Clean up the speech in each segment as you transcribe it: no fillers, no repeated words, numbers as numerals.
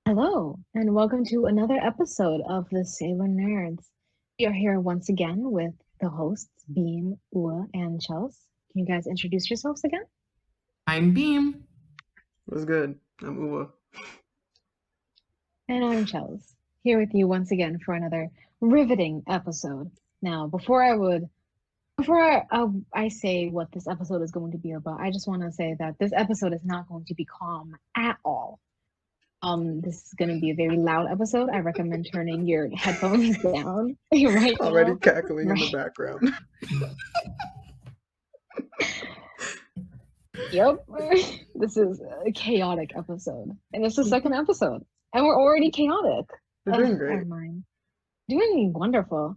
Hello, and welcome to another episode of the Sailor Nerds. We are here once again with the hosts, Beam, Ua, and Chels. Can you guys introduce yourselves again? I'm Beam. What's good? I'm Uwa. And I'm Chels, here with you once again for another riveting episode. Now, before I say what this episode is going to be about, I just want to say that this episode is not going to be calm at all. This is going to be a very loud episode. I recommend turning your headphones down right Already now. cackling in the Right. background. Yep. This is a chaotic episode. And it's the second episode. And we're already chaotic. You're doing Ugh, great. never mind. Doing wonderful.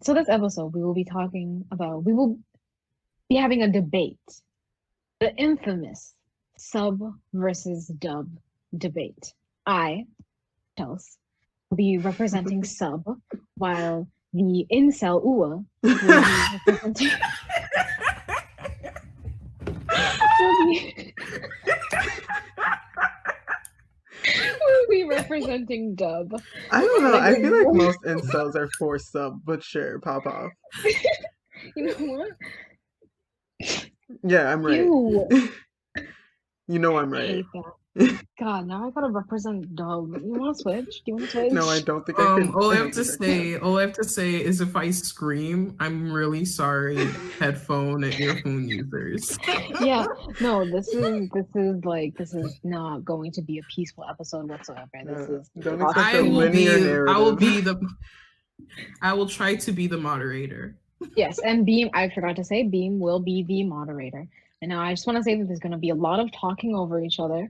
So this episode we will be having a debate. The infamous sub versus dub debate. I, Chels, will be representing sub, while the incel Ua will be representing will be representing dub. I don't know. I feel like most incels are for sub, but sure, pop off. You know what? Yeah, I'm right. Ew. You know I'm I right. hate that. God, now I gotta represent dub. You wanna switch? Do you wanna switch? No, I don't think I can. All I don't have to think I can. say, is if I scream, I'm really sorry, headphone and earphone users. Yeah, no, this is not going to be a peaceful episode whatsoever. This is Don't expect I a will linear be. I will narrative. be the. I will try to be the moderator. Yes, and Beam, I forgot to say, Beam will be the moderator. And now I just want to say that there's going to be a lot of talking over each other.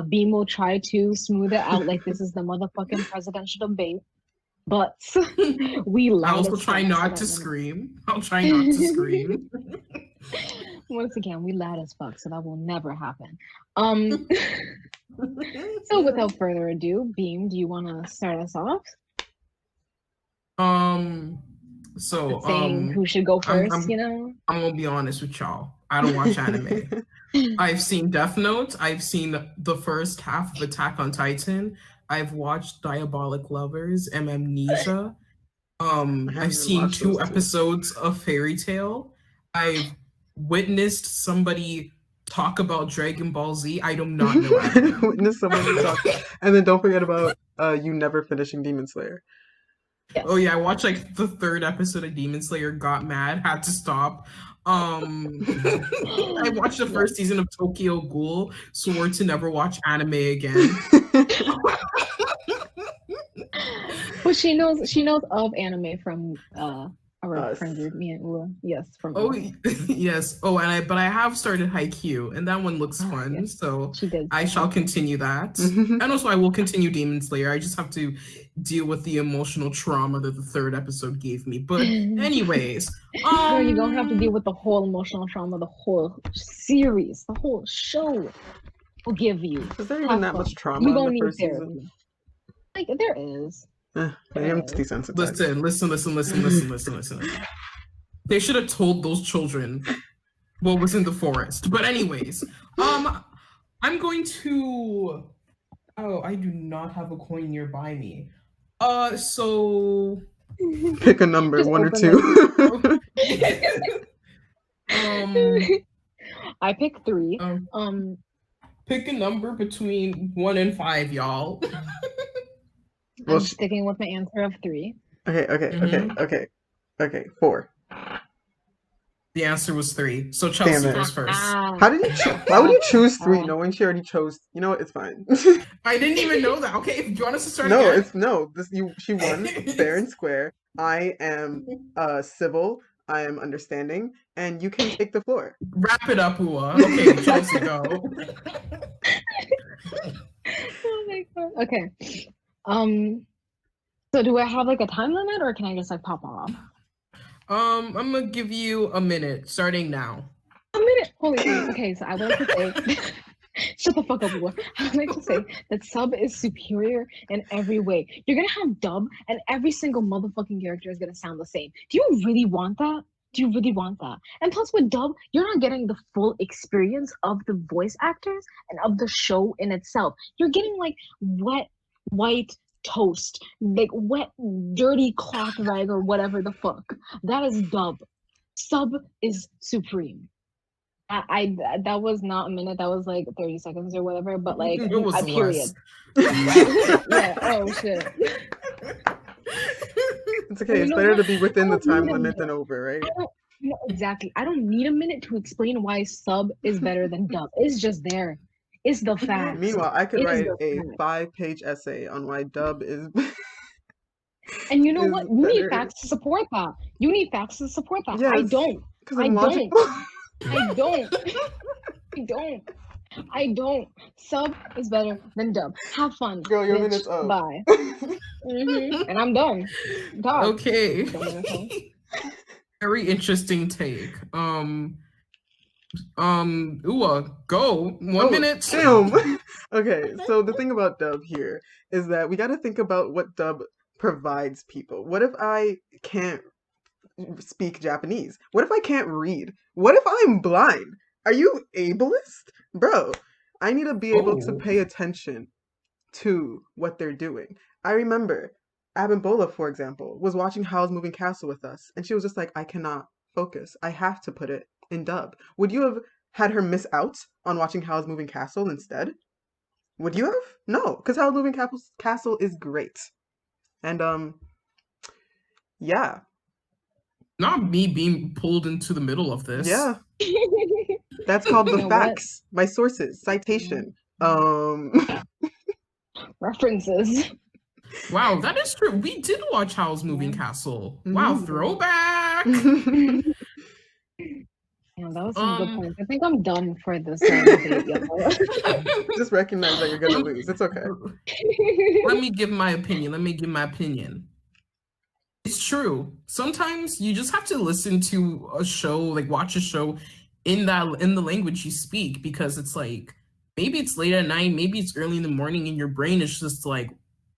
Beam will try to smooth it out like this is the motherfucking presidential debate. But we I loud also as try fuck, so not that to when- scream. I'll try not to scream. Once again, we loud as fuck, so that will never happen. So without further ado, Beam, do you want to start us off? So Saying who should go 1st I'm- you know? I'm gonna be honest with y'all. I don't watch anime. I've seen Death Note. I've seen the first half of Attack on Titan. I've watched Diabolic Lovers and Amnesia. I've seen watched 2 those two. episodes of Fairy Tail. I've witnessed somebody talk about Dragon Ball Z. I do not know anime. Witness somebody talk. And then don't forget about you never finishing Demon Slayer. Yes. Oh yeah, I watched like the 3rd episode of Demon Slayer, got mad, had to stop. I watched the first season of Tokyo Ghoul, swore to never watch anime again. Well, she knows of anime from our Us. friend group, me and Ua. Yes, from Oh us. yes. Oh, but I have started Haikyuu, and that one looks Oh, fun. yes. So She did. I shall continue that. And also, I will continue Demon Slayer. I just have to deal with the emotional trauma that the 3rd episode gave me. But anyways, Girl, you don't have to deal with the whole emotional trauma, the whole series, the whole show will give you. Is there even Have that fun. much trauma You in don't the need first therapy. season? Like there is. I am desensitized. listen. They should have told those children what was in the forest. But anyways, I'm going to. Oh, I do not have a coin nearby me. So Pick a number, Just 1 or open 2. I picked 3. Pick a number between 1 and 5, y'all. Well, I'm sticking with my answer of 3. Okay. 4. The answer was 3. So Damn Chelsea it. goes first. How did you? Why would you choose 3 knowing she already chose? You know what? It's fine. I didn't even know that. Okay, if you want us to start No, again. it's no. She won fair and square. I am civil. I am understanding, and you can take the floor. Wrap it up, Ua. Okay, Chelsea, go. Oh my god. Okay. So do I have like a time limit or can I just like pop off? I'm gonna give you a minute, starting now. A minute. Holy shit. Okay, so I would like to say shut the fuck up, Ua. I would like to say that sub is superior in every way. You're gonna have dub and every single motherfucking character is gonna sound the same. Do you really want that? Do you really want that? And plus, with dub, you're not getting the full experience of the voice actors and of the show in itself. You're getting like wet, white toast, like wet, dirty cloth rag or whatever the fuck. That is dub. Sub is supreme. That was not a minute. That was like 30 seconds or whatever. But like It was a period. less. Yeah. Oh shit. It's okay. You It's know better to what? be within I the don't time need a limit minute. than over, right? I don't no, exactly. I don't need a minute to explain why sub is better than dub. It's just there. It's the fact. Meanwhile, I could It is write the a fact. 5-page essay on why dub is And you know is what? You need better. facts to support that. You need facts to support that. I Yes, don't. because I I'm don't. logical. I don't. I don't. I don't. Sub is better than dub. Have fun. Girl, your bitch. minute's up. Bye. And I'm done. God. Okay. Dumb asshole. Very interesting take. Ua, go. 1 Oh, minute. Damn. Okay, so the thing about dub here is that we got to think about what dub provides people. What if I can't speak Japanese? What if I can't read? What if I'm blind? Are you ableist? Bro, I need to be able to Oh. pay attention to what they're doing. I remember Abimbola, for example, was watching Howl's Moving Castle with us, and she was just like, I cannot focus. I have to put it in dub. Would you have had her miss out on watching Howl's Moving Castle instead? Would you have? No, because Howl's Moving Castle is great. And yeah. Not me being pulled into the middle of this. Yeah. That's called You the know what? facts. My sources, citation. References. Wow, that is true. We did watch Howl's Moving Yeah. Castle. Wow, Mhm. throwback. Yeah, that was some good Um, points. I think I'm done for this debate, y'all. Just recognize that you're gonna lose. It's okay. Let me give my opinion. It's true. Sometimes you just have to listen to a show, like watch a show in the language you speak, because it's like maybe it's late at night, maybe it's early in the morning, and your brain is just like,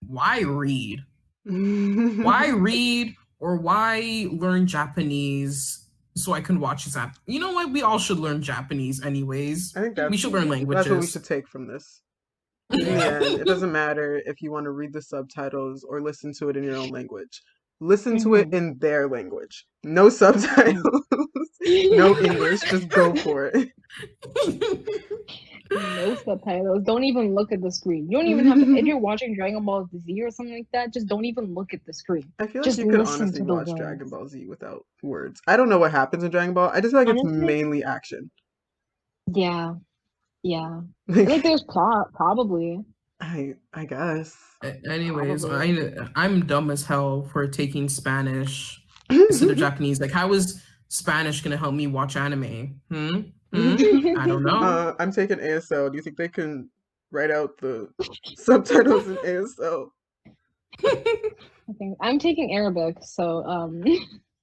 why read? Why read or why learn Japanese so I can watch this app? You know what? We all should learn Japanese anyways. I think We should learn languages. that's what we should take from this. In the end, it doesnn matter if you want to read the subtitles or listen to it in your own language. Listen to it in their language. No subtitles. No English. Just go for it. No subtitles. Don't even look at the screen. You don't even have to. If you're watching Dragon Ball Z or something like that, just don't even look at the screen. I feel like Just you could listen honestly to the watch words. Dragon Ball Z without words. I don't know what happens in Dragon Ball. I just feel like it's Honestly? mainly action. Yeah. Yeah. Like there's plot, probably. I guess. Anyways, Probably. I'm dumb as hell for taking Spanish instead of Japanese. Like, how is Spanish gonna help me watch anime? I don't know. I'm taking ASL. Do you think they can write out the subtitles in ASL? I think I'm taking Arabic, so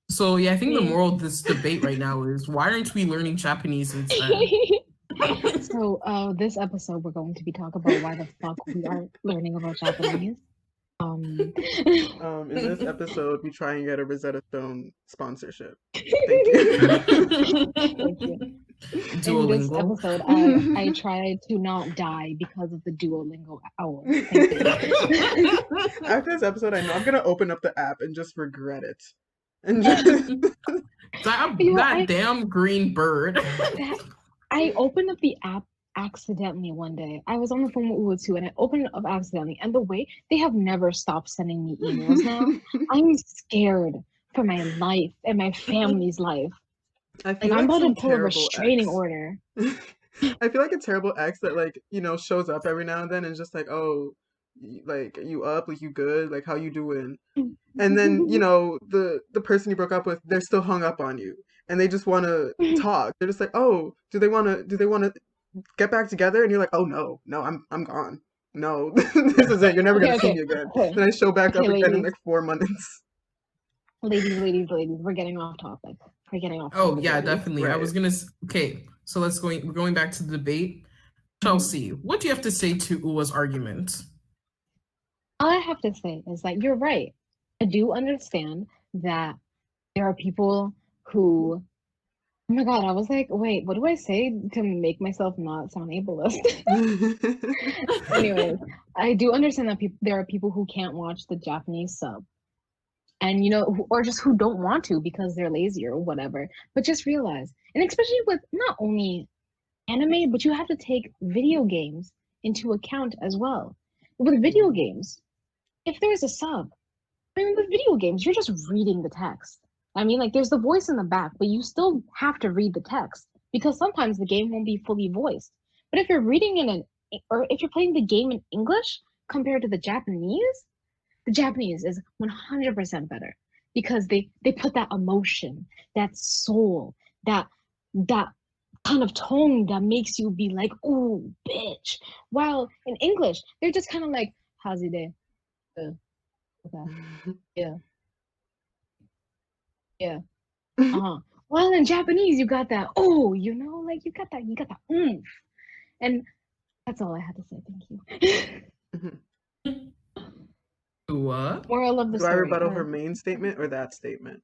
So yeah, I think the moral of this debate right now is, why aren't we learning Japanese instead? So this episode we're going to be talking about why the fuck we aren't learning about Japanese. In this episode, we try and get a Rosetta Stone sponsorship. Thank you. Thank you. In this Duolingo. episode, I tried to not die because of the Duolingo hour. Thank you. After this episode, I know I'm gonna open up the app and just regret it. And just That damn green bird. I opened up the app accidentally one day. I was on the phone with Uwa too, and I opened it up accidentally. And the way they have never stopped sending me emails now, I'm scared for my life and my family's life. I Like feel I'm about some to pull a terrible restraining ex. order. I feel like a terrible ex that, like, you know, shows up every now and then and just like, oh, like, you up, like, you good, like, how you doing? And then, you know, the person you broke up with, they're still hung up on you, and they just want to talk. They're just like, oh, do they want to get back together? And you're like, oh no, I'm gone. No, this is it. You're never gonna see me again. Okay. Then I show back up Okay, again in ladies. like 4 months. Ladies, we're getting off topic. We're getting off Oh topic. yeah, ladies. definitely. I Right. was gonna. Okay, so we're going back to the debate. Chelsea, what do you have to say to Uwa's argument? All I have to say is that you're right. I do understand that there are people who, oh my God, I was like, wait, what do I say to make myself not sound ableist? Anyways, I do understand that there are people who can't watch the Japanese sub, and or just who don't want to because they're lazy or whatever. But just realize, and especially with not only anime, but you have to take video games into account as well. With video games, if there's a sub, I mean, with video games, you're just reading the text. I mean, like, there's the voice in the back, but you still have to read the text because sometimes the game won't be fully voiced. But if you're reading or if you're playing the game in English compared to the Japanese is 100% better because they put that emotion, that soul, that kind of tone that makes you be like, "Ooh, bitch." While in English, they're just kind of like, "How's your day?" Okay. Yeah. Yeah. Uh-huh. While in Japanese, you got that, oh, like you got that oomph. And that's all I had to say. Thank you. What? Moral of the Do I story. rebuttal her main statement or that statement?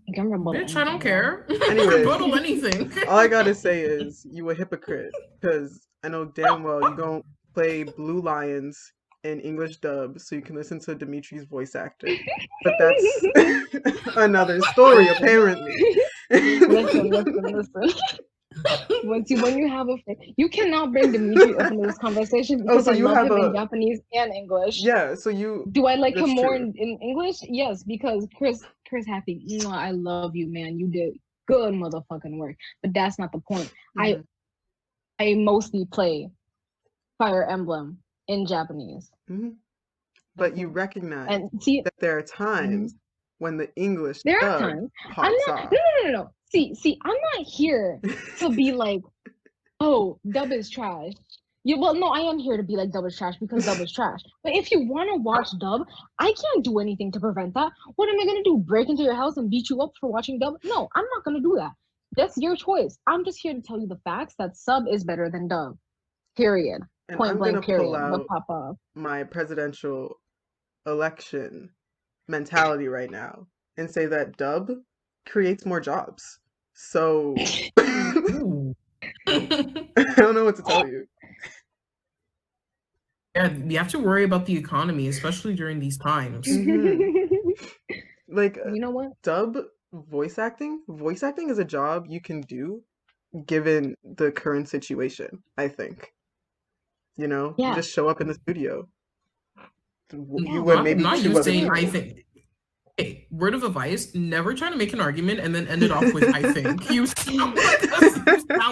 You can rebuttal Bitch, I don't care. Anyways. Rebuttal anything. All I gotta say is you a hypocrite because I know damn well you don't play Blue Lions in English dub so you can listen to Dimitri's voice actor. But that's another story apparently. Listen. When you have a friend, you cannot bring Dimitri up in this conversation because so I you love have him in Japanese and English. Yeah, so you do I like him that's more true. in English? Yes, because Chris Happy, I love you, man. You did good motherfucking work. But that's not the point. Mhm. I mostly play Fire Emblem in Japanese. Mhm. But you recognize And see, that there are times when the English there are dub times pops off. No. See, I'm not here to be like, oh, dub is trash. Well, no, I am here to be like dub is trash because dub is trash. But if you want to watch dub, I can't do anything to prevent that. What am I gonna do? Break into your house and beat you up for watching dub? No, I'm not gonna do that. That's your choice. I'm just here to tell you the facts that sub is better than dub. Period. And Point I'm blank. gonna pull Period. But out pop off. my presidential election mentality right now and say that dub creates more jobs. So I don't know what to tell you. Yeah, you have to worry about the economy, especially during these times. Like, you know what? Dub voice acting is a job you can do given the current situation, I think. You Yeah. just show up in the studio. Yeah, You and maybe not two you other saying people. I think. Hey, word of advice: never try to make an argument and then end it off with "I think." You sound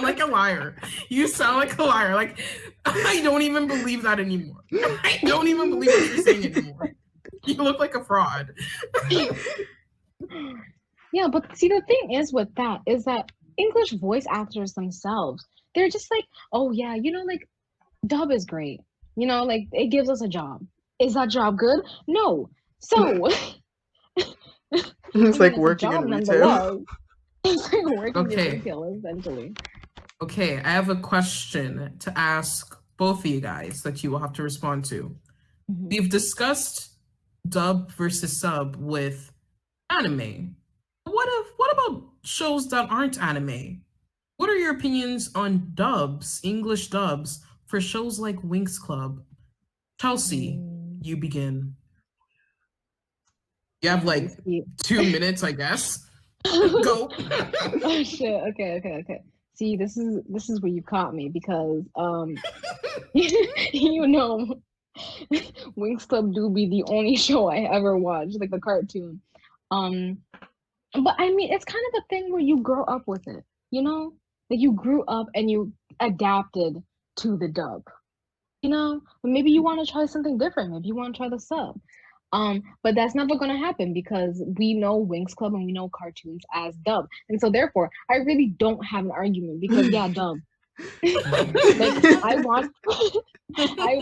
like a liar. You sound like a liar. Like, I don't even believe that anymore. I don't even believe what you're saying anymore. You look like a fraud. Yeah, but see, the thing is with that is that English voice actors themselves, they're just like, oh yeah, like dub is great. Like it gives us a job. Is that job good? No. So It's like it's a working job in retail. nonetheless. It's like working Okay. in retail essentially. Okay, I have a question to ask both of you guys that you will have to respond to. Mhm. We've discussed dub versus sub with anime. What about shows that aren't anime? What are your opinions on dubs, English dubs, for shows like Winx Club? Chelsea, you begin. You have like 2 minutes, I guess. Go. Oh shit. Okay. See, this is where you caught me because Winx Club do be the only show I ever watched, like the cartoon. But I mean, it's kind of a thing where you grow up with it, like you grew up and you adapted to the dub, but maybe you want to try something different. Maybe you want to try the sub. But that's never gonna happen because we know Winx Club and we know cartoons as dub, and so therefore, I really don't have an argument because yeah, dub. Like I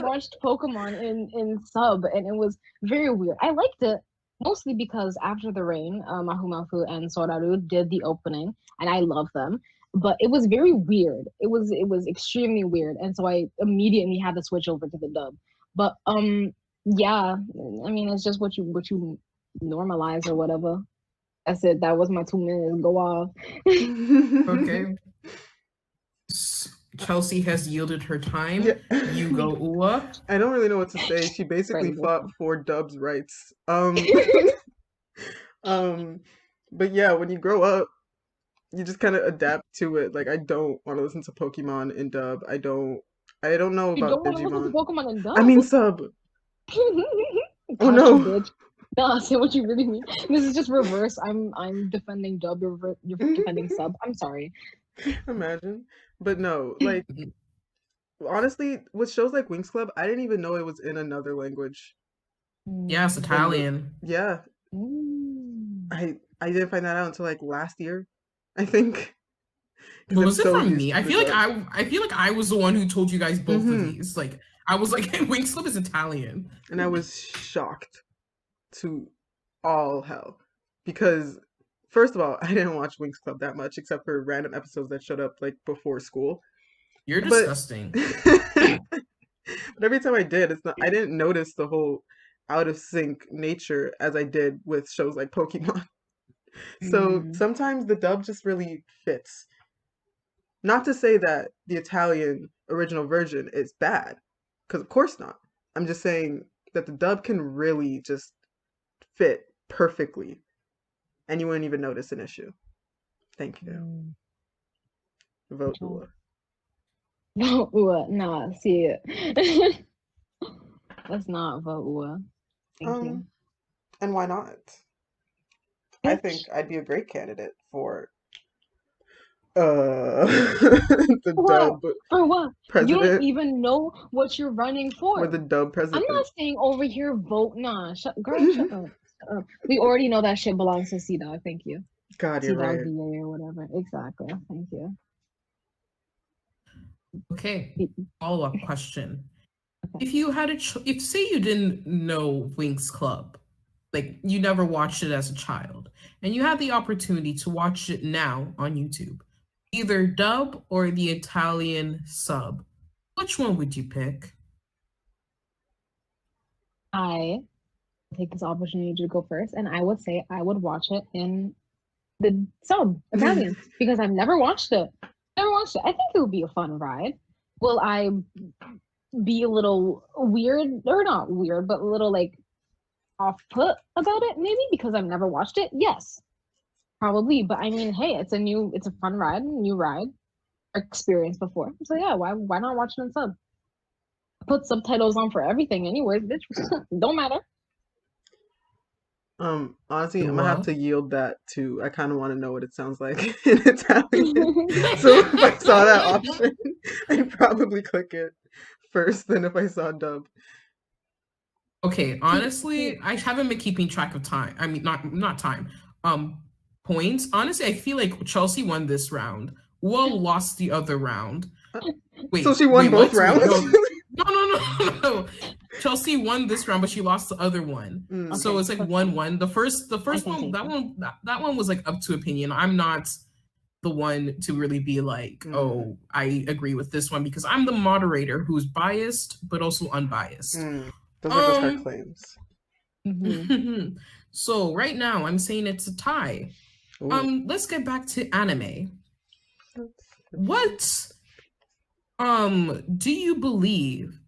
watched Pokemon in sub and it was very weird. I liked it mostly because After the Rain, Mahu and Soraru did the opening and I love them. But it was very weird. It was extremely weird. And so I immediately had to switch over to the dub. But yeah, I mean it's just what you normalize or whatever. That's it. That was my 2 minutes. Go off. Okay. Chelsea has yielded her time. Yeah. You go, Ua. I don't really know what to say. She basically Incredible. fought for Dub's rights. Um, but yeah, when you grow up, you just kind of adapt to it. Like I don't want to listen to Pokemon in dub. I don't know You about don't want to listen to Digimon. Pokemon and dub? I mean sub. Oh Got no. you, bitch. Nah, say what you really mean. This is just reverse. I'm defending dub. You're defending sub. I'm sorry. Imagine. But no, like honestly, with shows like Winx Club, I didn't even know it was in another language. Yeah, it's Italian. Yeah, Mm. I didn't find that out until like last year, I think. 'Cause What I'm was it so from used me? to I the feel like dub. I feel like I was the one who told you guys both of Mhm. these. Like I was like, Winx Club is Italian. And I was shocked to all hell because first of all, I didn't watch Winx Club that much except for random episodes that showed up like before school. You're But disgusting. but every time I did, I didn't notice the whole out of sync nature as I did with shows like Pokemon. So Mm. sometimes the dub just really fits. Not to say that the Italian original version is bad, because of course not. I'm just saying that the dub can really just fit perfectly, and you wouldn't even notice an issue. Thank you. Mm. Vote Okay. Ua. Vote Ua. Nah, see it. Let's not vote Ua. Thank you. And why not? I Bitch. think I'd be a great candidate for the What? dub For what? You don't president. even know what you're running for. Or the dub I'm president. not staying over here vote. Nah, girl, shut up. Shut up. We already know that shit belongs to C-Dog. Thank you. God, you're C-Dog right. VA or whatever. Exactly. Thank you. Okay. Follow-up question. Okay. If you had if say you didn't know Winx Club, like you never watched it as a child, and you had the opportunity to watch it now on YouTube, either dub or the Italian sub, which one would you pick? I take this opportunity to go first, and I would say I would watch it in the sub Italian because I've never watched it. Never watched it. I think it would be a fun ride. Will I be a little weird, or not weird, but a little like off put about it? Maybe because I've never watched it. Yes, probably. But I mean, hey, it's a fun ride, new ride, experience before. So yeah, why not watch it in sub? Put subtitles on for everything, anyways. Bitch, don't matter. Honestly, I'm gonna have Well, to yield that to. I kind of want to know what it sounds like in Italian. So if I saw that option, I'd probably click it first than if I saw dub. okay, honestly, I haven't been keeping track of time. I mean, not time. Points. Honestly, I feel like Chelsea won this round. Will lost the other round. Wait, So she won both what? rounds? No. Chelsea won this round, but she lost the other one. Mm. So Okay, it's like that's 1-1. The first can one, take that one was like up to opinion. I'm not the one to really be like, oh, I agree with this one because I'm the moderator who's biased but also unbiased. Those are just her claims. Mhm. So right now I'm saying it's a tie. Ooh. Let's get back to anime. What do you believe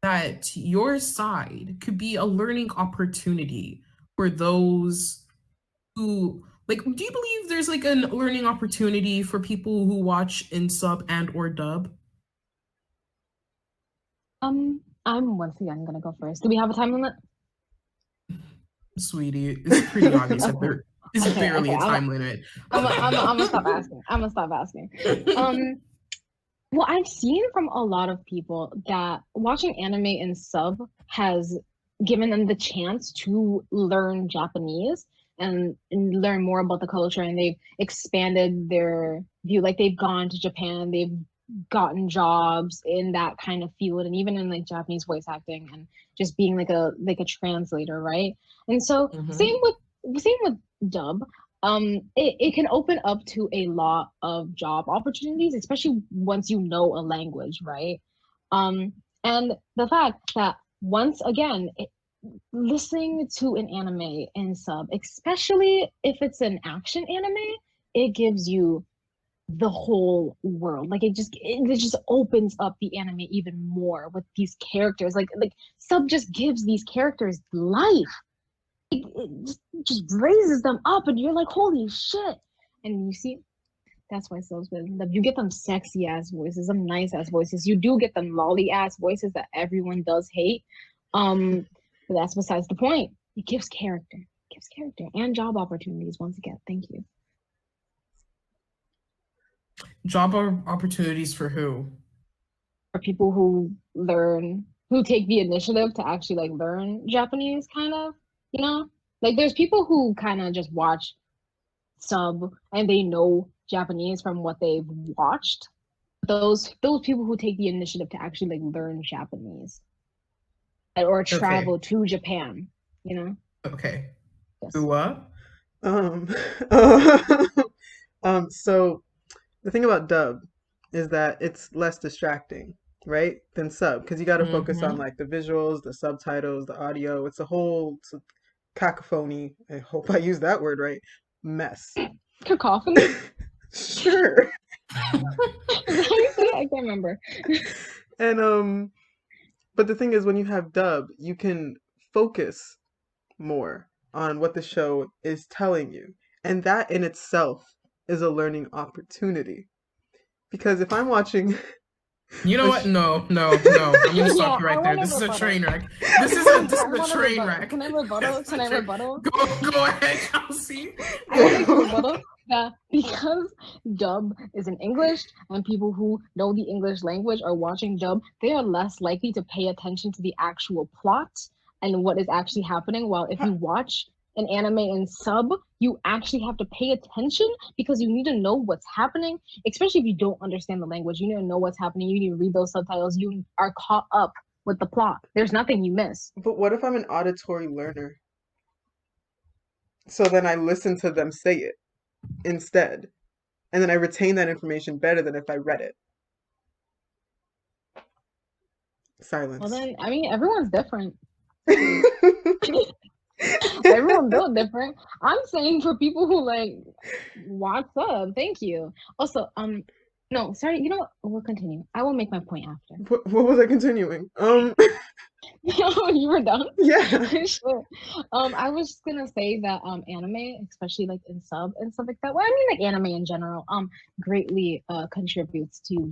that your side could be a learning opportunity for those who like, do you believe there's like a learning opportunity for people who watch in sub and or dub? I'm once again gonna go first. Do we have a time limit? Sweetie, it's pretty obvious that there is Okay, barely okay, a time limit. I'm gonna stop asking. I'm gonna stop asking. Well, I've seen from a lot of people that watching anime in sub has given them the chance to learn Japanese and learn more about the culture, and they've expanded their view. Like they've gone to Japan, they've gotten jobs in that kind of field, and even in like Japanese voice acting and just being like a translator, right? And so Mhm. same with dub. It can open up to a lot of job opportunities, especially once you know a language, right? And the fact that once again listening to an anime in sub, especially if it's an action anime, it gives you the whole world. Like it just opens up the anime even more with these characters. Like sub just gives these characters life. It just raises them up, and you're like, holy shit! And you see, that's why subs with them. You get them sexy ass voices, them nice ass voices. You do get them lolly ass voices that everyone does hate. But that's besides the point. It gives character. It gives character and job opportunities once again. Thank you. Job opportunities for who? For people who take the initiative to actually like learn Japanese, kind of, you know? Like there's people who kind of just watch sub and they know Japanese from what they've watched. Those people who take the initiative to actually like learn Japanese or travel Okay. to Japan, you know? Okay. Yes. Who what? Um, so the thing about dub is that it's less distracting, right, than sub, because you got to focus on Mm-hmm. like the visuals, the subtitles, the audio. It's a cacophony. I hope I use that word right. Mess. Cacophony? Sure. Is that how you say it? I can't remember. And but the thing is, when you have dub, you can focus more on what the show is telling you. And that in itself is a learning opportunity. Because if I'm watching You know a what? sh- No, no, no. I'm gonna stop Yeah, you I right there. want to This is a rebuttal. train wreck. This is I a this is a want to train rebuttal. wreck. Can I rebuttal? This is Can a I train. rebuttal? Go ahead, Chelsea. I would like to rebuttal that because dub is in English and people who know the English language are watching dub, they are less likely to pay attention to the actual plot and what is actually happening. While if you watch an anime in sub, you actually have to pay attention because you need to know what's happening, especially if you don't understand the language. You need to know what's happening. You need to read those subtitles. You are caught up with the plot. There's nothing you miss. But what if I'm an auditory learner? So then I listen to them say it instead. And then I retain that information better than if I read it. Well, Silence. then, I mean, everyone's different. Everyone built different. I'm saying for people who like what's up, thank you. Also, no, sorry, you know what? We'll continue. I will make my point after. What was I continuing? You were done? Yeah. Sure. I was just gonna say that anime, especially like in sub and stuff like that. Well, I mean like anime in general, greatly contributes to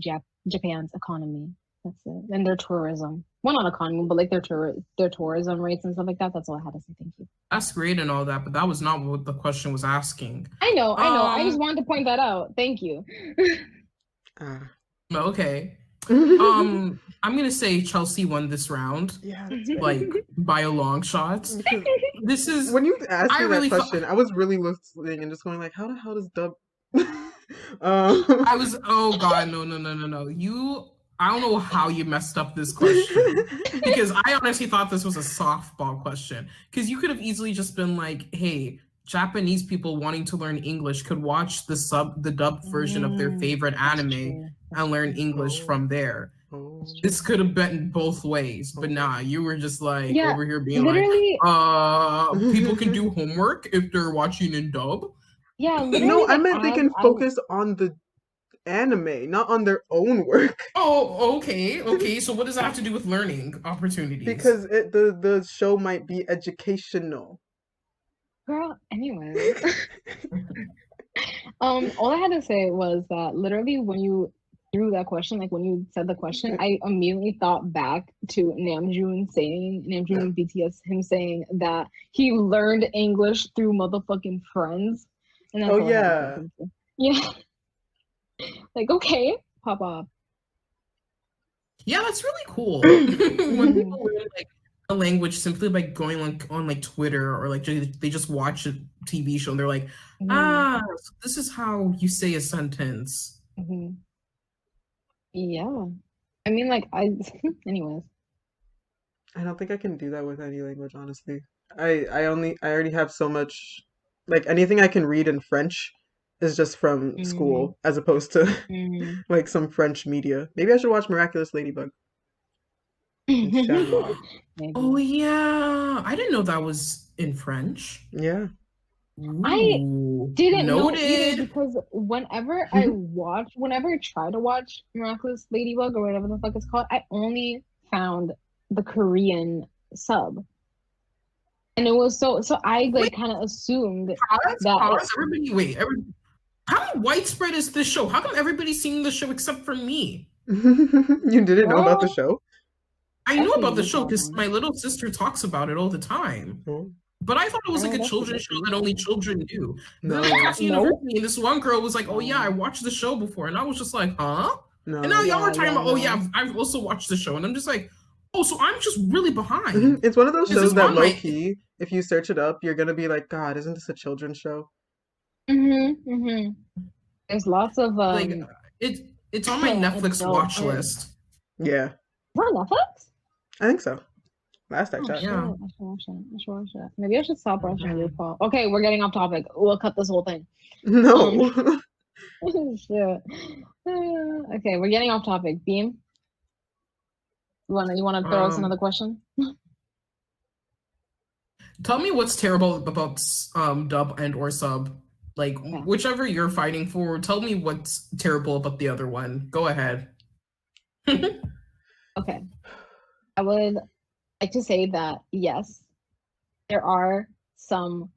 Japan's economy. That's it. And their tourism. Well, not economy, but like their tourism rates and stuff like that. That's all I had to say. Thank you. That's great and all that, but that was not what the question was asking. I know, I know. I just Um, wanted to point that out. Thank you. Ah. okay. I'm gonna say Chelsea won this round, Yeah, that's right. like by a long shot. Because This is when you asked I me that really thought question, I was really listening and just going like, how the hell does dub? I was oh god, no. I don't know how you messed up this question. Because I honestly thought this was a softball question. Because you could have easily just been like, hey, Japanese people wanting to learn English could watch the dubbed version of their favorite That's anime true. and learn English Oh. from there. Oh. This could have been both ways, but Oh. nah, you were just like Yeah, over here being literally, like, people can do homework if they're watching in dub. yeah, literally. No, I Like meant they as can I focus on the anime, not on their own work. Oh, okay. So what does that have to do with learning opportunities? Because the show might be educational. girl, anyways. All I had to say was that literally when you threw that question, like when you said the question, I immediately thought back to Namjoon BTS, him saying that he learned English through motherfucking friends. And that's Oh all I had to say. yeah. Thank you. Yeah. Like, okay, pop off. Yeah, that's really cool. When Mhm. people learn like a language simply by going like on like Twitter or like they just watch a TV show and they're like, Mhm. so this is how you say a sentence. Mhm. Yeah. I mean, like, anyways. I don't think I can do that with any language, honestly. I already have so much, like anything I can read in French is just from Mm, school as opposed to mm. like some French media. Maybe I should watch Miraculous Ladybug. in Shenmue. Maybe. Oh yeah, I didn't know that was in French. Yeah. I Ooh, didn't know either noted. because whenever I try to watch Miraculous Ladybug or whatever the fuck it's called, I only found the Korean sub. And it was so I Wait, kind of assumed pause, that pause. Everybody, wait. How widespread is this show? How come everybody's seeing the show except for me? You didn't know about the well, show? I know that's a about the you show because problem. my little sister talks about it all the time. Oh, But I thought it was like a That's a children's show you that only children knew. Then I no, got to Nope. university, and this one girl was like, "Oh yeah, I watched the show before," and I was just like, "Huh?" And now no. y'all are Yeah, talking yeah, about, "Oh no. yeah, I've also watched the show," and I'm just like, "Oh, so I'm just really behind." It's one of those Is this shows that on low my key, if you search it up, you're gonna be like, God, isn't this a children's show? There's lots of like it's on my Netflix adult watch art. list. Yeah, Is that on Netflix? I think so. Last I Oh checked. shit! Yeah. I should watch it. I should watch it. Maybe I should stop watching Mhm. RuPaul. Okay, we're getting off topic. We'll cut this whole thing. No. Shit. Okay, we're getting off topic. Beam, you wanna throw us another question? Tell me what's terrible about dub and or sub. Like Okay. whichever you're fighting for, tell me what's terrible about the other one. Go ahead. Okay. I would like to say that yes, there are some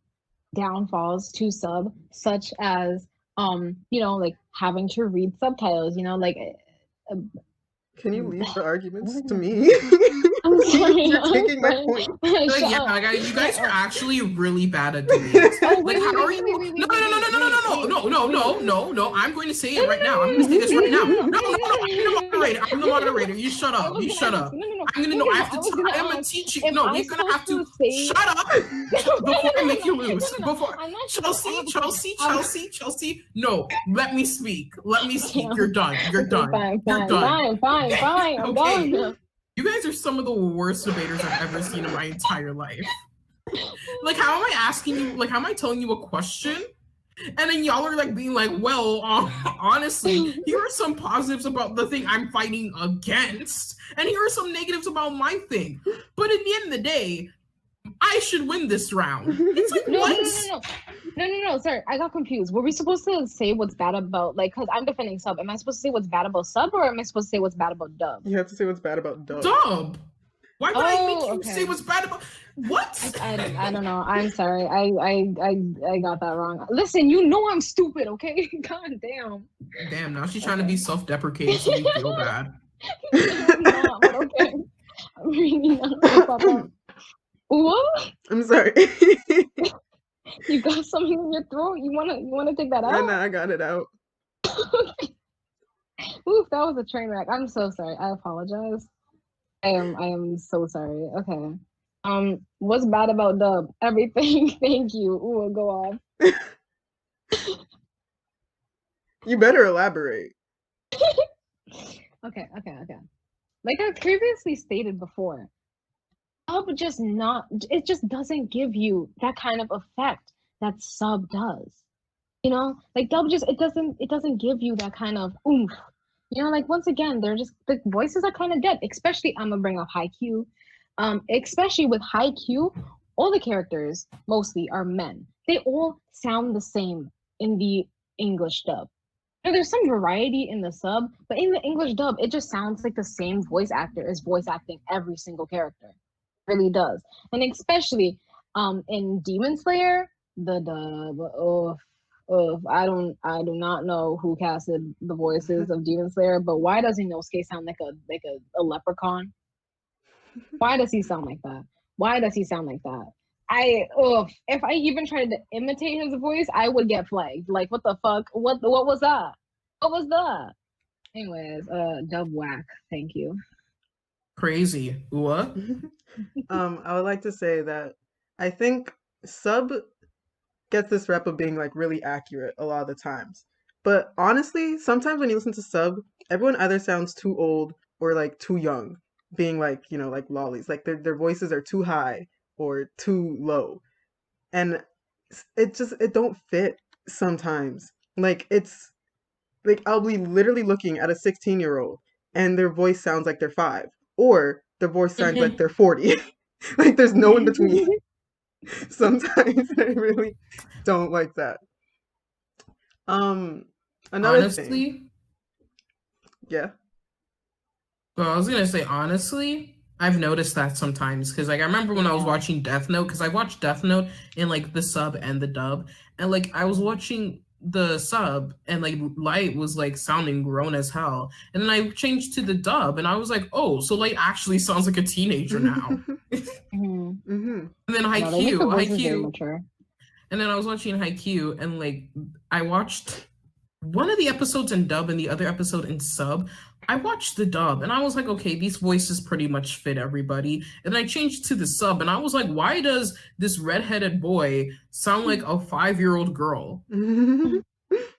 downfalls to sub, such as like having to read subtitles, like Can you leave the arguments to I'm me? sorry, You're I'm taking my sorry. point. Like, Shut yeah, up. you guys Shut are up. actually really bad at debates. Oh, Like, wait, how wait, are wait, you? wait, wait, No, wait, no, no, no, wait, no, no, wait, no, no, no, wait, no, wait. no, no. I'm going to say No, it no, right no, now. I'm no, going to say this right now. no, No, no, no, no. I'm the moderator. I'm the moderator. You shut I up. was You gonna shut ask. up. No. I'm gonna know. I have to. I was gonna I am a ask teaching. if No, I'm you're gonna have supposed to to say. shut up before I make you lose. No. Before I'm not supposed. I Chelsea, have a question. Chelsea. No, let me speak. Let me speak. Okay, You're done. You're okay, done. fine, You're fine, done. fine, fine, Okay. fine. I'm Okay. done. You guys are some of the worst debaters I've ever seen in my entire life. Like, how am I asking you? Like, how am I telling you a question? And then y'all are like being like, well, honestly, here are some positives about the thing I'm fighting against, and here are some negatives about my thing. But at the end of the day, I should win this round. It's like, No, what? no. Sorry, I got confused. Were we supposed to say what's bad about because I'm defending sub? Am I supposed to say what's bad about sub, or am I supposed to say what's bad about dub? You have to say what's bad about dub. Dub. Why would I make Oh, you okay. say what's bad about what? I don't know. I'm sorry. I got that wrong. Listen, you know I'm stupid, okay? God damn. Damn, now she's trying to be self-deprecating so you feel bad. I'm not, but okay. I'm really not. What? I'm sorry. You got something in your throat? You wanna take that out? I got it out. Oof, that was a train wreck. I'm so sorry. I apologize. I am so sorry. Okay. What's bad about dub? Everything. Thank you. Ooh, go off. You better elaborate. Okay. Like I previously stated before, dub it just doesn't give you that kind of effect that sub does. Like dub it doesn't give you that kind of oomph. Like once again, they're just the voices are kind of dead. Especially I'm gonna bring up Haikyuu. Especially with Haikyuu, all the characters mostly are men. They all sound the same in the English dub. There's some variety in the sub, but in the English dub, it just sounds like the same voice actor is voice acting every single character. It really does. And especially in Demon Slayer, the dub. I do not know who casted the voices of Demon Slayer, but why does Inosuke sound like a leprechaun? Why does he sound like that? If I even tried to imitate his voice, I would get flagged. Like, what the fuck? What was that? What was that? Anyways, dub whack. Thank you. Crazy. What? I would like to say that I think sub gets this rep of being like really accurate a lot of the times. But honestly, sometimes when you listen to sub, everyone either sounds too old or like too young, being like, like lollies. Like their voices are too high or too low. And it don't fit sometimes. Like it's like I'll be literally looking at a 16-year-old and their voice sounds like they're 5. Or their voice sounds like they're 40. Like there's no in between. Sometimes I really don't like that. Another thing. Honestly, Yeah. well, I was gonna say honestly, I've noticed that sometimes because like I remember when I was Yeah. watching Death Note because I watched Death Note in like the sub and the dub, and like I was watching the sub and like Light was like sounding grown as hell, and then I changed to the dub and I was like, oh, so Light actually sounds like a teenager now. Mhm. Mhm. And then No, they make the voices very Haikyuu, mature. and then I was watching Haikyuu and like I watched one of the episodes in dub and the other episode in sub. I watched the dub and I was like, okay, these voices pretty much fit everybody. And I changed to the sub and I was like, why does this redheaded boy sound like a 5-year-old girl? Mhm.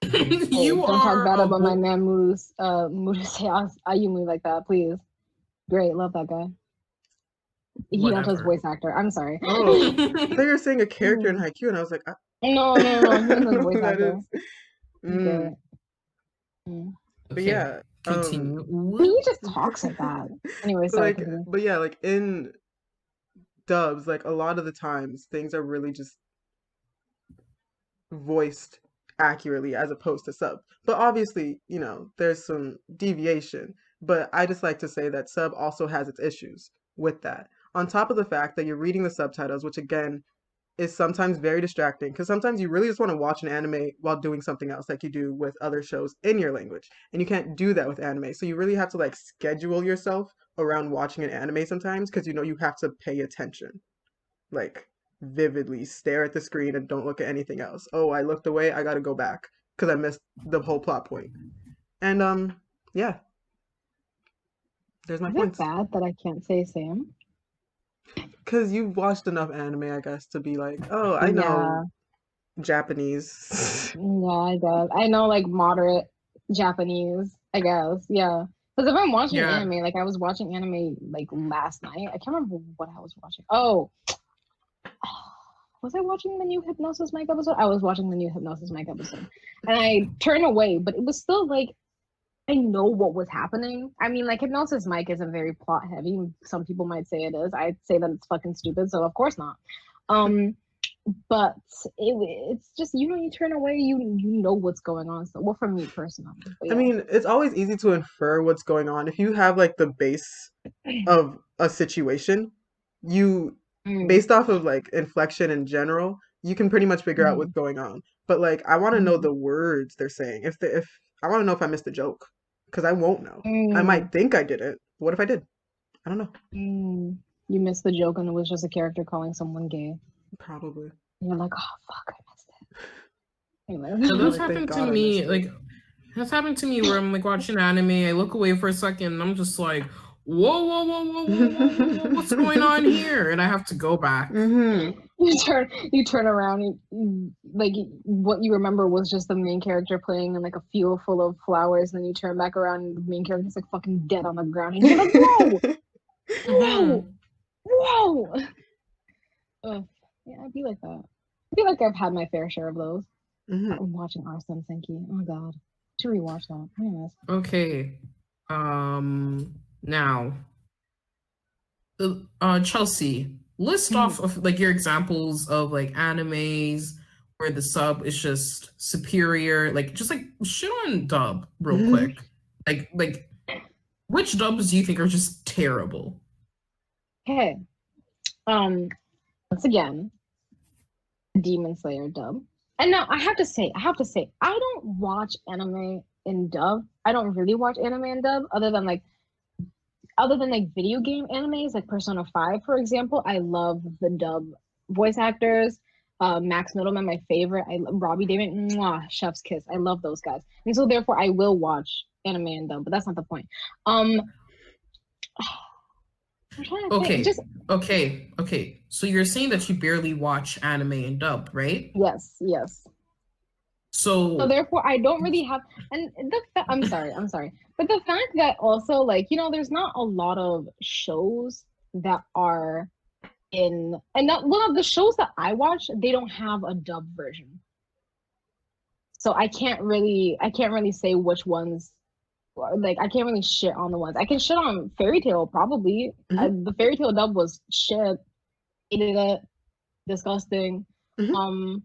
Hey, You don't talk are bad a about my bo- man Ayumi like that, please. Great, love that guy. He also has Whatever. voice actor. I'm sorry. Oh, I thought you were saying a character in Haikyuu, and I was like, No. He has voice that actor. is. He's Mm. great. But Okay, yeah, continue. He just talks like that. Anyway, but sorry. like, Continue. but yeah, like in dubs, like a lot of the times things are really just voiced accurately as opposed to sub. But obviously, there's some deviation. But I just like to say that sub also has its issues with that. On top of the fact that you're reading the subtitles, which again is sometimes very distracting because sometimes you really just want to watch an anime while doing something else like you do with other shows in your language. And you can't do that with anime. So you really have to like schedule yourself around watching an anime sometimes because you have to pay attention. Like vividly stare at the screen and don't look at anything else. Oh, I looked away, I gotta go back because I missed the whole plot point. And yeah, there's my Is it points. bad that I can't say Sam? Because you've watched enough anime, I guess, to be like, oh, I know Japanese. Yeah, I guess. I know like moderate Japanese, I guess. Yeah. Because if I'm watching Yeah. anime, like I was watching anime like last night. I can't remember what I was watching. Oh, was I watching the new Hypnosis Mic episode? I was watching the new Hypnosis Mic episode. And I turned away, but it was still like I know what was happening. I mean, like Hypnosis Mic isn't very plot heavy. Some people might say it is. I'd say that it's fucking stupid, so of course not. But it's just you turn away, you know what's going on. So, well, for me personally, I mean, it's always easy to infer what's going on if you have like the base of a situation. You based off of like inflection in general, you can pretty much figure out what's going on. But like, I want to know the words they're saying. If I want to know if I missed a joke, because I won't know. I might think I did it. But what if I did? I don't know. You missed the joke and it was just a character calling someone gay. Probably. And you're like, oh fuck, I missed it. Anyway. So that's Like, thank happened God to I me. missed it. Like that's happened to me where I'm like watching anime. I look away for a second, and I'm just like, whoa, what's going on here? And I have to go back. You turn around, and like what you remember was just the main character playing in like a field full of flowers, and then you turn back around, and the main character's like fucking dead on the ground, and you're like, whoa, whoa. Yeah, I'd be like that. I feel like I've had my fair share of those. I'm watching Arsene Senki. Oh god, to rewatch that. Anyways. Okay. Now, Chelsea, list off of like your examples of like animes where the sub is just superior. Like, just like shit on dub real quick. Like, which dubs do you think are just terrible? Okay. Once again, Demon Slayer dub. And now I have to say, I don't watch anime in dub. I don't really watch anime in dub, other than like video game animes, like Persona 5, for example. I love the dub voice actors. Max Middleman, my favorite. Robbie David, mwah, chef's kiss. I love those guys, and so therefore I will watch anime in dub. But that's not the point. Okay. So you're saying that you barely watch anime in dub, right? Yes. So therefore, I don't really have. And I'm sorry, but the fact that also like there's not a lot of shows that are in, and not one of the shows that I watch, they don't have a dub version. So I can't really say which ones like I can't really shit on the ones. I can shit on Fairy Tale probably. The Fairy Tale dub was shit. Hated it. Disgusting. Mhm.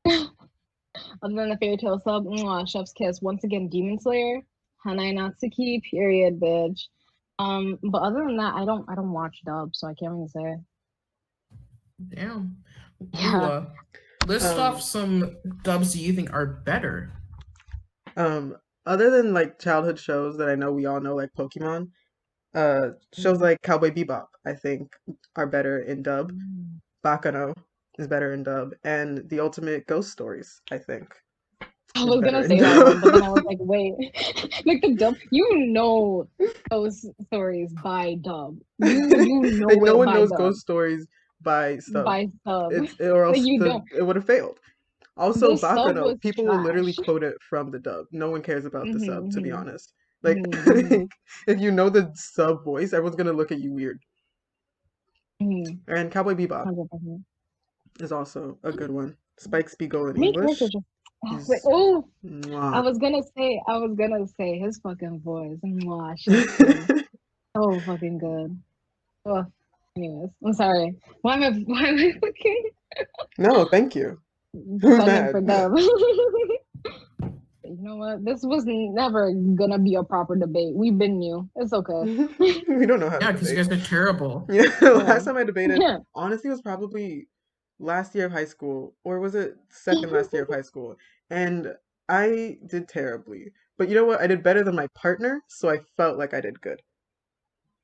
Other than the Fairy Tale sub, chef's kiss. Once again, Demon Slayer, Hanai Natsuki, period, bitch. But other than that, I don't watch dub, so I can't really say. Damn. Yeah. Ooh, list off some dubs you think are better. Other than like childhood shows that I know we all know, like Pokemon, shows like Cowboy Bebop, I think, are better in dub. Bakano is better in dub, and The Ultimate Ghost Stories, I think. I is was better gonna in say that one, dub. but then I was like, wait, like the dub, you know those stories by dub. You know Like no it one by knows dub, Ghost Stories by sub. by sub. Or Like else you don't. it would have failed. Also, The sub Bakano, was people will literally trash. quote it from the dub. No one cares about the sub, to be Mm-hmm, honest. Like, mm-hmm, if you know the sub voice, everyone's gonna look at you weird. mm-hmm. And Cowboy Bebop 100%. is also a good one. Spike Spiegel in Main character English. just wait, He's oh, I mwah. was gonna say his fucking voice. Mwah, chef's kiss. So fucking good. Oh, anyways, I'm sorry. Why am I fucking No, thank you. Who's defending for mad? them? You know what? This was never gonna be a proper debate. We've been new. It's okay. We don't know how to Yeah, because you debate. guys are terrible. Yeah, Yeah. last time I debated, Yeah. honestly, was probably last year of high school, or was it second last year of high school? And I did terribly. But you know what? I did better than my partner, so I felt like I did good.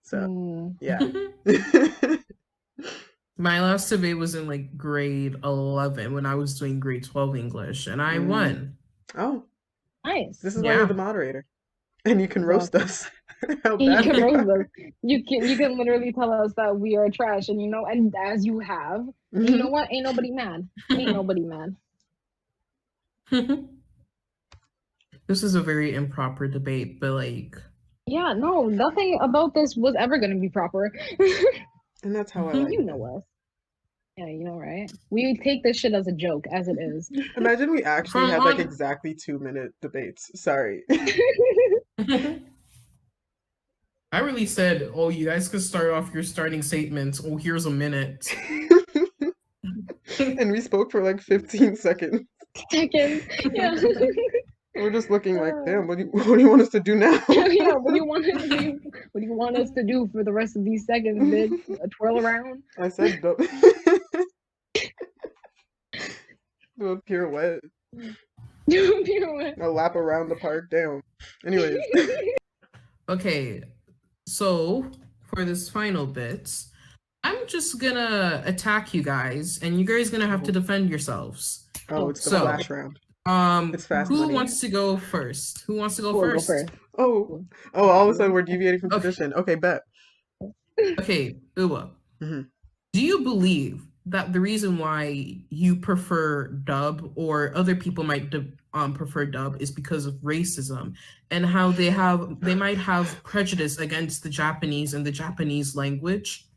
So, Mm. yeah. My last debate was in like grade 11 when I was doing grade 12 English, and I Mm. won. Oh, Nice. this is why you're Yeah. the moderator. And you can roast us. How You bad can we roast are. us. You can literally tell us that we are trash, and and as you have, and you know Mhm. what? Ain't nobody mad. Ain't nobody mad. This is a very improper debate, but like, Yeah, no, nothing about this was ever gonna be proper. And that's how I like You it. know us. Yeah, you know, right? We take this shit as a joke, as it is. Imagine we actually from had like on. exactly 2-minute debates. Sorry. I really said, oh, you guys could start off your starting statements. Oh, here's a minute. And we spoke for like 15 seconds. Seconds. Yeah. We're just looking like, damn, what do you want us to do now? Yeah, what do you want us to do for the rest of these seconds, bitch? Twirl around? I said, do a pirouette, Pirouette. a lap around the park. Damn. Anyways, Okay, so for this final bit, I'm just gonna attack you guys, and you guys gonna have to defend yourselves. oh, it's the So, flash round. It's fast who money. wants to go first? Who wants to go Cool, go first? first. Oh, all of a sudden we're deviating from Okay. tradition. Okay, bet. Okay, Uwa. Mhm. Do you believe that the reason why you prefer dub or other people might prefer dub is because of racism and how they might have prejudice against the Japanese and the Japanese language?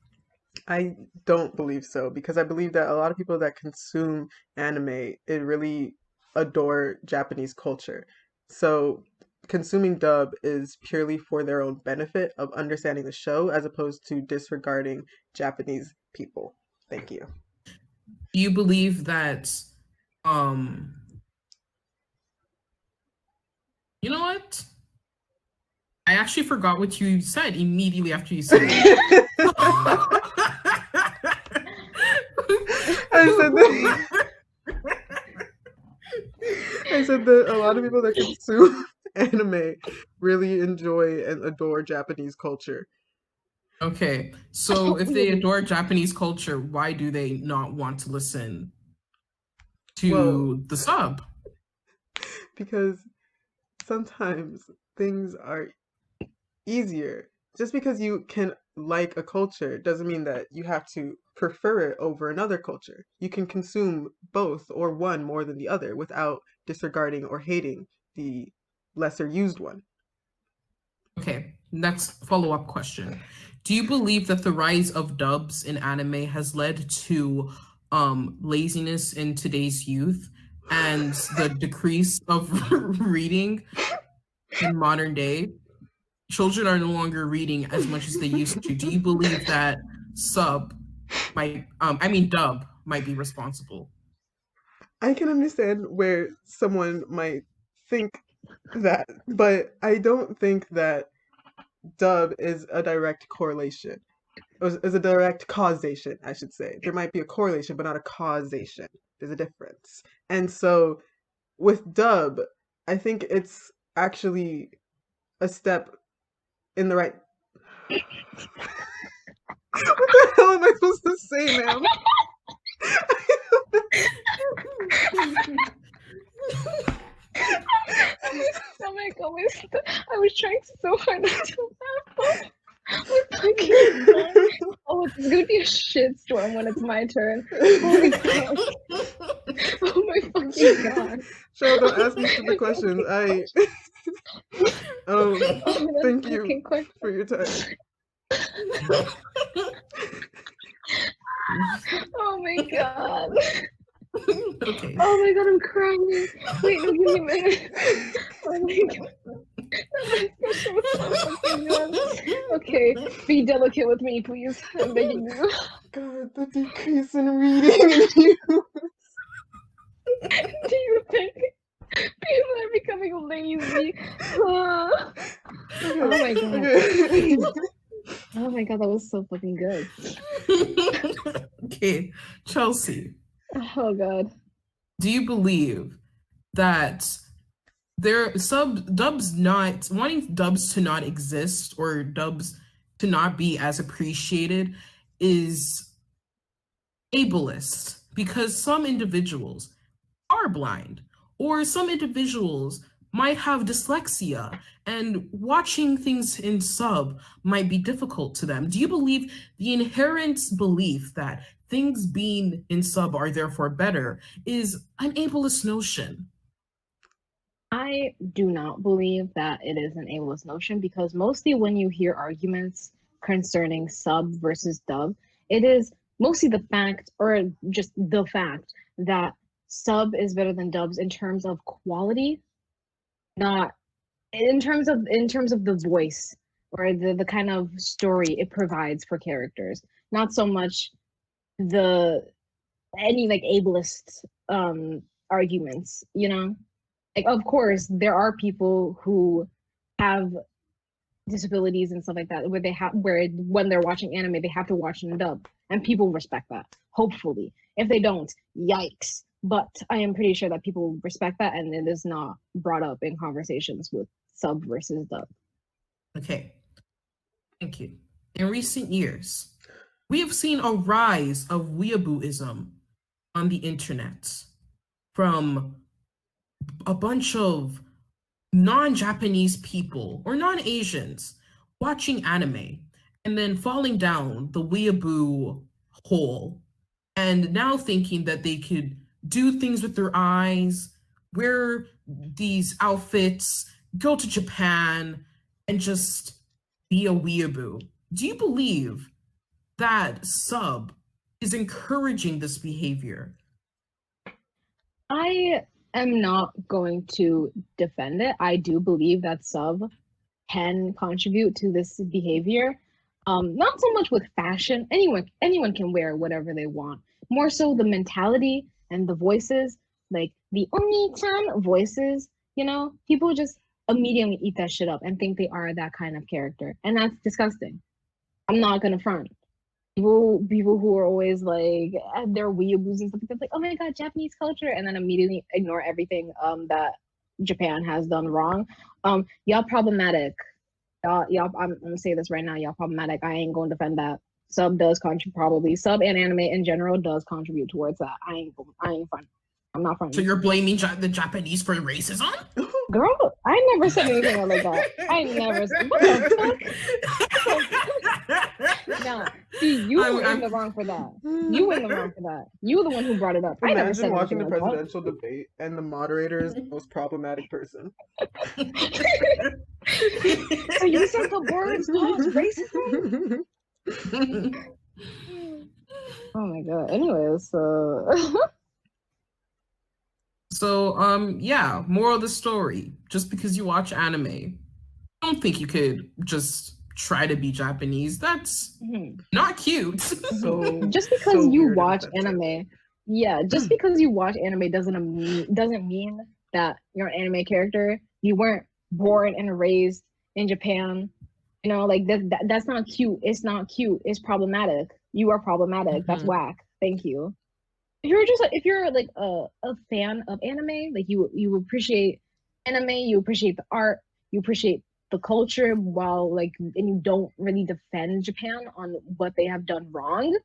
I don't believe so because I believe that a lot of people that consume anime, it really adore Japanese culture. So consuming dub is purely for their own benefit of understanding the show as opposed to disregarding Japanese people. Thank you. Do you believe that you know what? I actually forgot what you said immediately after you said it. I said that a lot of people that consume anime really enjoy and adore Japanese culture. Okay, so if they adore Japanese culture, why do they not want to listen to the sub? Because sometimes things are easier. Just because you can like a culture doesn't mean that you have to prefer it over another culture. You can consume both or one more than the other without disregarding or hating the lesser used one. Okay, next follow-up question. Do you believe that the rise of dubs in anime has led to laziness in today's youth and the decrease of reading in modern day? children are no longer reading as much as they used to, do you believe that dub might be responsible? I can understand where someone might think that, but I don't think that dub is a direct correlation. Is a direct causation, I should say. There might be a correlation, but not a causation. There's a difference. And so with dub, I think it's actually a step in the right. What the hell am I supposed to say, ma'am? Oh my god, I was trying so hard not to laugh. Oh my god. Oh, it's gonna be a shitstorm when it's my turn. Oh my god. Oh my fucking god. Cheryl, don't ask me stupid questions. Thank you for your time. Oh my god. Okay. Oh my god, I'm crying. Wait, no, give me a minute. Oh my god. Okay, be delicate with me, please. I'm begging you. God, the decrease in reading. Do you think people are becoming lazy? Oh my god. Okay. Oh my god, that was so fucking good. Okay, Chelsea. Oh god. Do you believe that wanting dubs to not exist or dubs to not be as appreciated is ableist? Because some individuals are blind, or some individuals might have dyslexia, and watching things in sub might be difficult to them. Do you believe the inherent belief that things being in sub are therefore better is an ableist notion? I do not believe that it is an ableist notion, because mostly when you hear arguments concerning sub versus dub, it is mostly the fact, or just the fact, that sub is better than dubs in terms of quality, not in terms of the voice or the kind of story it provides for characters. Not so much any like ableist arguments, you know? Like, of course, there are people who have disabilities and stuff like that, where when they're watching anime, they have to watch in dub, and people respect that. Hopefully, if they don't, yikes. But I am pretty sure that people respect that, and it is not brought up in conversations with sub versus dub. Okay, thank you. In recent years, we have seen a rise of weeabooism on the internet from a bunch of non-Japanese people or non-Asians watching anime and then falling down the weeaboo hole and now thinking that they could do things with their eyes, wear these outfits, go to Japan, and just be a weeaboo. Do you believe that sub is encouraging this behavior? I am not going to defend it. I do believe that sub can contribute to this behavior. Not so much with fashion. Anyone can wear whatever they want. More so the mentality and the voices, like the Oni-chan voices, you know, people just immediately eat that shit up and think they are that kind of character. And that's disgusting. I'm not gonna front. People who are always like they're weeaboos and stuff like, oh my god, Japanese culture, and then immediately ignore everything that Japan has done wrong. Y'all problematic. Y'all, I'm gonna say this right now. Y'all problematic. I ain't gonna defend that. Sub does contribute, probably sub and anime in general does contribute towards that. I ain't front. I'm not front. So you're blaming the Japanese for racism? Girl, I never said anything like that. I never said. What the fuck? Nah, see, you were in the wrong for that. You were in the wrong for that. You were the one who brought it up. I never said Imagine watching the anything like presidential debate and the moderator is the most problematic person. So you said the words racism? Oh my god. Anyways, So, yeah, moral of the story. Just because you watch anime, don't don't think you could just try to be Japanese. That's Mhm. not cute. So Just because so you weird and watch offensive. anime, yeah, just because you watch anime doesn't mean that you're an anime character. You weren't born and raised in Japan. You know, like that's not cute. It's not cute. It's problematic. You are problematic. That's Mhm. whack. Thank you. If you're like a fan of anime, like you appreciate anime, you appreciate the art, you appreciate the culture, while like and you don't really defend Japan on what they have done wrong,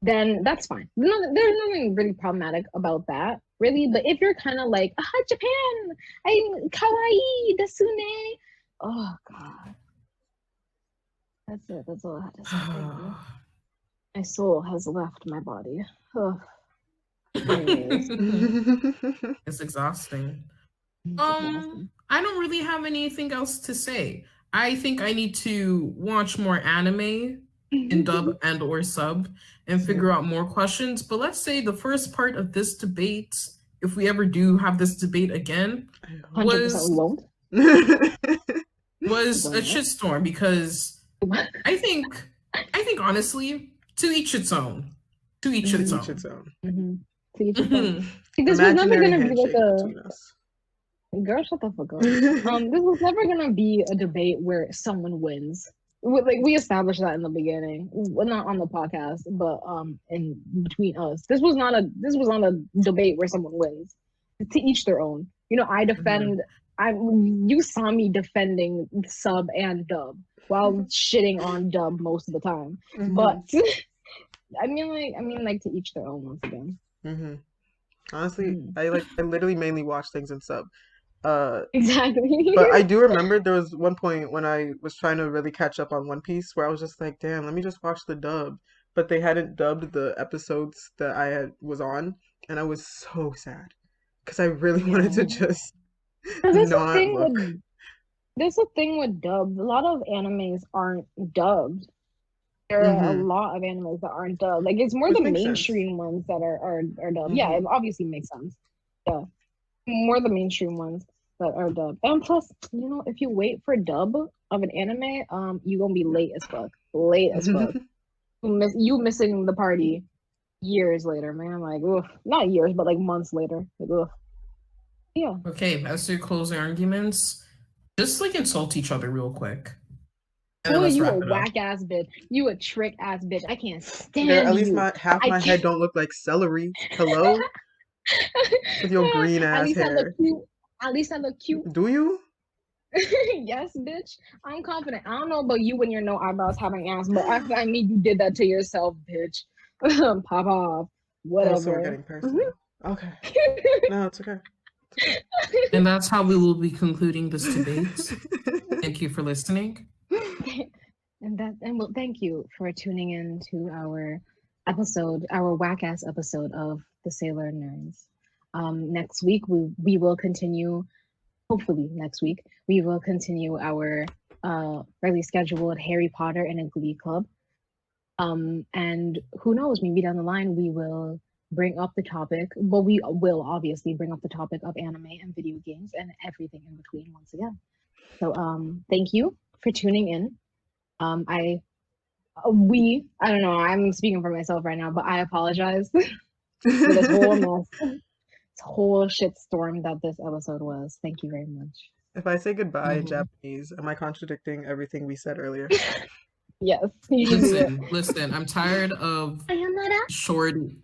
then that's fine. There's nothing really problematic about that, really. But if you're kind of like, Japan, I'm kawaii, desune. Oh God, that's it. That's all I had to say. Thank you. My soul has left my body. Ugh. Anyways, It's exhausting. it's exhausting. I don't really have anything else to say. I think I need to watch more anime in dub and or sub and figure out more questions. But let's say the first part of this debate, if we ever do have this debate again, 100% won't. was a shitstorm because I think honestly, to each its own. To each its own. Mm-hmm. To each its own. Mhm. This was never Imaginary gonna be like handshake a between us. girl. Shut the fuck up. This was never gonna be a debate where someone wins. We established that in the beginning. Well, not on the podcast, but in between us. This was not a debate where someone wins. To each their own. You know, I defend. You saw me defending sub and dub while shitting on dub most of the time. But I mean, like to each their own. Once again. Honestly, I literally mainly watch things in sub. Exactly. But I do remember there was one point when I was trying to really catch up on One Piece where I was just like, damn, let me just watch the dub. But they hadn't dubbed the episodes that was on, and I was so sad because I really wanted to just not look. There's a thing with dubs. A lot of animes aren't dubbed. There are a lot of animes that aren't dubbed. Like it's more Which the makes mainstream ones that are dubbed. Yeah, it obviously makes sense. Yeah, more the mainstream ones that are dubbed. And plus, you know, if you wait for dub of an anime, you gonna be late as fuck. Late as fuck. You missing the party years later, man. Like, oof. Not years, but like months later. Like, oof. Yeah. Okay, as to your closing arguments, just like insult each other real quick. Oh, you a whack ass bitch. You a trick ass bitch. I can't stand Girl, at least you. half my head don't look like celery. Hello? With your green ass hair. At least I look cute. Do you? Yes, bitch. I'm confident. I don't know about you when you're no eyebrows having ass, but I mean you did that to yourself, bitch. Pop off. Whatever. Oh, so we're getting personal. Okay. No, it's okay. And that's how we will be concluding this debate. Thank you for listening. Well, thank you for tuning in to our episode, our whack ass episode of the Sailor Nerds. Next week we will continue. Hopefully next week we will continue our regularly scheduled Harry Potter and a Glee Club. And who knows, maybe down the line we will bring up the topic. Well, we will obviously bring up the topic of anime and video games and everything in between once again. So thank you for tuning in. I don't know, I'm speaking for myself right now, but I apologize for this whole mess, this whole shitstorm that this episode was. Thank you very much. If I say goodbye in Japanese, am I contradicting everything we said earlier? Yes. Listen, I'm tired of shorty.